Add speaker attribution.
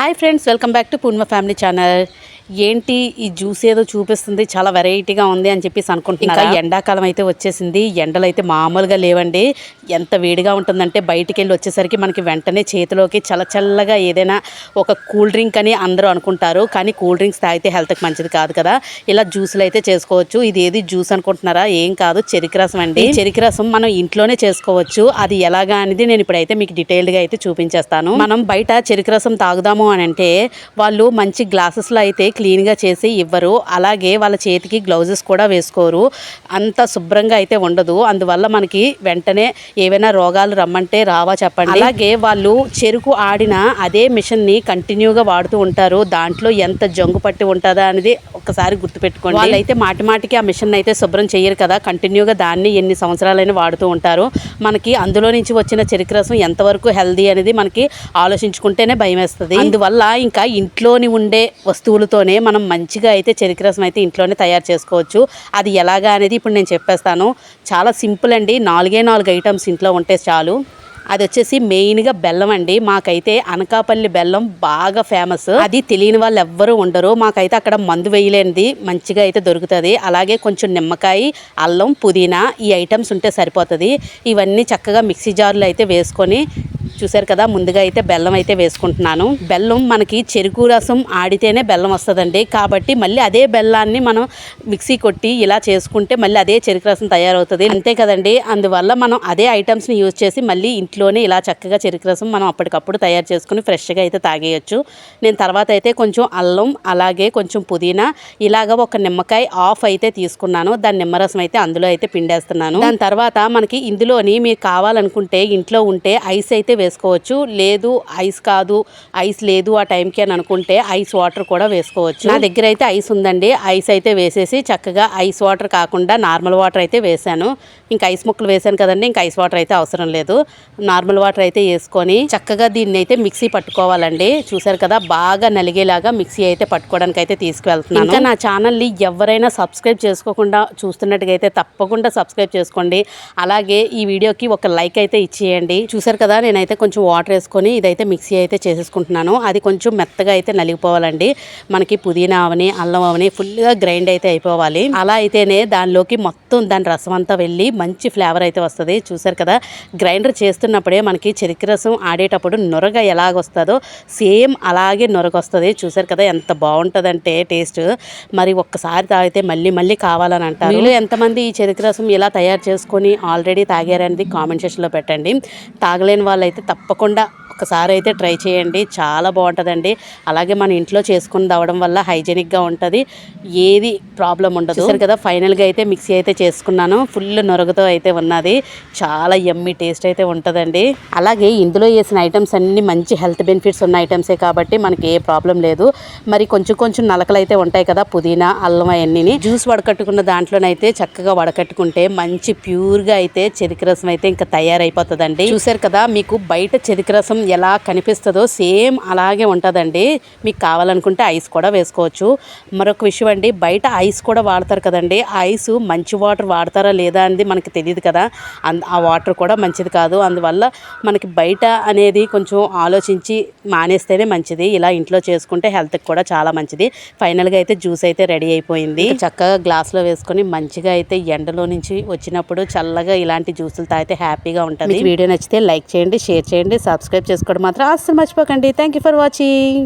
Speaker 1: Hi friends, welcome back to Purnima family channel. ఏంటి ఈ juice ఏదో చూపిస్తుంది, చాలా వెరైటీగా ఉంది అని చెప్పేసి అనుకుంటున్నారా? ఇంకా ఎండాకాలం అయితే వచ్చేసింది. ఎండలు అయితే మామూలుగా లేవండి. ఎంత వేడిగా ఉంటుందంటే బయటికి వెళ్ళి వచ్చేసరికి మనకి వెంటనే చేతిలోకి చల్లగా ఏదైనా ఒక కూల్ డ్రింక్ అని అందరూ అనుకుంటారు. కానీ కూల్ డ్రింక్స్ తాగితే హెల్త్కి మంచిది కాదు కదా. ఇలా జ్యూసులు అయితే చేసుకోవచ్చు. ఇది ఏది జ్యూస్ అనుకుంటున్నారా? ఏం కాదు, చెరుకు రసం అండి. చెరుకు రసం మనం ఇంట్లోనే చేసుకోవచ్చు. అది ఎలాగా అనేది నేను ఇప్పుడైతే మీకు డీటెయిల్డ్గా అయితే చూపించేస్తాను. మనం బయట చెరుకు రసం తాగుదాము అని అంటే వాళ్ళు మంచి గ్లాసెస్లో అయితే క్లీన్గా చేసి ఇవ్వరు. అలాగే వాళ్ళ చేతికి గ్లౌజెస్ కూడా వేసుకోరు. అంత శుభ్రంగా అయితే ఉండదు. అందువల్ల మనకి వెంటనే ఏవైనా రోగాలు రమ్మంటే రావా చెప్పండి. అలాగే వాళ్ళు చెరుకు ఆడిన అదే మిషన్ని కంటిన్యూగా వాడుతూ ఉంటారు. దాంట్లో ఎంత జంగు పట్టి ఉంటుందా అనేది ఒకసారి గుర్తుపెట్టుకోండి. వాళ్ళైతే మాటికి ఆ మిషన్ అయితే శుభ్రం చేయరు కదా. కంటిన్యూగా దాన్ని ఎన్ని సంవత్సరాలైనా వాడుతూ ఉంటారు. మనకి అందులో నుంచి వచ్చిన చెరుకు రసం ఎంతవరకు హెల్దీ అనేది మనకి ఆలోచించుకుంటేనే భయం వేస్తుంది. అందువల్ల ఇంకా ఇంట్లోని ఉండే వస్తువులతోనే మనం మంచిగా అయితే చెరుకు రసం అయితే ఇంట్లోనే తయారు చేసుకోవచ్చు. అది ఎలాగా అనేది ఇప్పుడు నేను చెప్పేస్తాను. చాలా సింపుల్ అండి. 4 ఐటమ్స్ ఇంట్లో ఉంటే చాలు. అది వచ్చేసి మెయిన్గా బెల్లం అండి. మాకైతే అనకాపల్లి బెల్లం బాగా ఫేమస్. అది తెలియని వాళ్ళు ఎవ్వరూ ఉండరు. మాకైతే అక్కడ మందు వేయలేనిది మంచిగా అయితే దొరుకుతుంది. అలాగే కొంచెం నిమ్మకాయ, అల్లం, పుదీనా ఈ ఐటమ్స్ ఉంటే సరిపోతుంది. ఇవన్నీ చక్కగా మిక్సీ జార్లో అయితే వేసుకొని, చూసారు కదా, ముందుగా అయితే బెల్లం అయితే వేసుకుంటున్నాను. బెల్లం మనకి చెరుకు రసం ఆడితేనే బెల్లం వస్తుందండి. కాబట్టి మళ్ళీ అదే బెల్లాన్ని మనం మిక్సీ కొట్టి ఇలా చేసుకుంటే మళ్ళీ అదే చెరుకు రసం తయారవుతుంది. అంతే కదండి. అందువల్ల మనం అదే ఐటమ్స్ని యూజ్ చేసి మళ్ళీ ఇంట్లోనే ఇలా చక్కగా చెరుకు రసం మనం అప్పటికప్పుడు తయారు చేసుకుని ఫ్రెష్గా అయితే తాగేయచ్చు. నేను తర్వాత అయితే కొంచెం అల్లం, అలాగే కొంచెం పుదీనా, ఇలాగ ఒక నిమ్మకాయ ఆఫ్ అయితే తీసుకున్నాను. దాని నిమ్మరసం అయితే అందులో అయితే పిండేస్తున్నాను. దాని తర్వాత మనకి ఇందులోని మీరు కావాలనుకుంటే ఇంట్లో ఉంటే ఐస్ అయితే వేసుకోవచ్చు. లేదు ఐస్ లేదు ఆ టైంకి అని అనుకుంటే ఐస్ వాటర్ కూడా వేసుకోవచ్చు. నా దగ్గర అయితే ఐస్ ఉందండి. ఐస్ అయితే వేసేసి చక్కగా ఐస్ వాటర్ కాకుండా నార్మల్ వాటర్ అయితే వేసాను. ఇంకా ఐస్ ముక్కలు వేసాను కదండి, ఇంకా ఐస్ వాటర్ అయితే అవసరం లేదు. నార్మల్ వాటర్ అయితే వేసుకొని చక్కగా దీన్ని అయితే మిక్సీ పట్టుకోవాలండి. చూసారు కదా, బాగా నలిగేలాగా మిక్సీ అయితే పట్టుకోవడానికి అయితే తీసుకువెళ్తున్నాను. ఇంకా నా ఛానల్ని ఎవరైనా సబ్స్క్రైబ్ చేసుకోకుండా చూస్తున్నట్టుగా అయితే తప్పకుండా సబ్స్క్రైబ్ చేసుకోండి. అలాగే ఈ వీడియోకి ఒక లైక్ అయితే ఇచ్చేయండి. చూసారు కదా, నేనైతే కొంచెం వాటర్ వేసుకొని ఇదైతే మిక్సీ అయితే చేసేసుకుంటున్నాను. అది కొంచెం మెత్తగా అయితే నలిగిపోవాలండి. మనకి పుదీనా అవని, అల్లం అవని ఫుల్గా గ్రైండ్ అయితే అయిపోవాలి. అలా అయితేనే దానిలోకి మొత్తం దాని రసం అంతా వెళ్ళి మంచి ఫ్లేవర్ అయితే వస్తుంది. చూసారు కదా, గ్రైండర్ చేస్తున్నప్పుడే మనకి చెరుకు రసం ఆడేటప్పుడు నొరగ ఎలాగొస్తుందో సేమ్ అలాగే నొరగొస్తుంది. చూసారు కదా, ఎంత బాగుంటుందంటే టేస్ట్. మరి ఒక్కసారి తాగితే మళ్ళీ కావాలని అంటారు. మీలో ఎంతమంది ఈ చెరుకు రసం ఇలా తయారు చేసుకొని ఆల్రెడీ తాగారనేది కామెంట్ సెక్షన్లో పెట్టండి. తాగలేని వాళ్ళైతే తప్పకుండా ఒకసారి అయితే ట్రై చేయండి. చాలా బాగుంటుందండి. అలాగే మన ఇంట్లో చేసుకుని తాగడం వల్ల హైజెనిక్గా ఉంటుంది, ఏది ప్రాబ్లం ఉండదు. చూసారు కదా, ఫైనల్గా అయితే మిక్సీ అయితే చేసుకున్నాను. ఫుల్ నొరగతో అయితే ఉన్నది. చాలా యమ్మీ టేస్ట్ అయితే ఉంటుందండి. అలాగే ఇందులో వేసిన ఐటమ్స్ అన్నీ మంచి హెల్త్ బెనిఫిట్స్ ఉన్న ఐటమ్సే కాబట్టి మనకి ఏ ప్రాబ్లం లేదు. మరి కొంచెం నలకలు అయితే ఉంటాయి కదా, పుదీనా, అల్లం అవన్నీ జ్యూస్ వడకట్టుకున్న దాంట్లోనైతే చక్కగా వడకట్టుకుంటే మంచి ప్యూర్గా అయితే చెరుకు రసం అయితే ఇంకా తయారైపోతుందండి. చూసారు కదా, మీకు బయట చెరుకు రసం ఎలా కనిపిస్తుందో సేమ్ అలాగే ఉంటుందండి. మీకు కావాలనుకుంటే ఐస్ కూడా వేసుకోవచ్చు. మరొక విషయం అండి, బయట ఐస్ కూడా వాడతారు కదండి. ఆ ఐస్ మంచి వాటర్ వాడతారా లేదా అనేది మనకి తెలియదు కదా. ఆ వాటర్ కూడా మంచిది కాదు. అందువల్ల మనకి బయట అనేది కొంచెం ఆలోచించి మానేస్తేనే మంచిది. ఇలా ఇంట్లో చేసుకుంటే హెల్త్కి కూడా చాలా మంచిది. ఫైనల్గా అయితే జ్యూస్ అయితే రెడీ అయిపోయింది. చక్కగా గ్లాస్లో వేసుకొని మంచిగా అయితే ఎండలో నుంచి వచ్చినప్పుడు చల్లగా ఇలాంటి జ్యూసులు తాగితే హ్యాపీగా ఉంటుంది. వీడియో నచ్చితే లైక్ చేయండి, షేర్ చేయండి, సబ్స్క్రైబ్ చేసుకోవడం మాత్రం అస్సలు మర్చిపోకండి. Thank you for watching.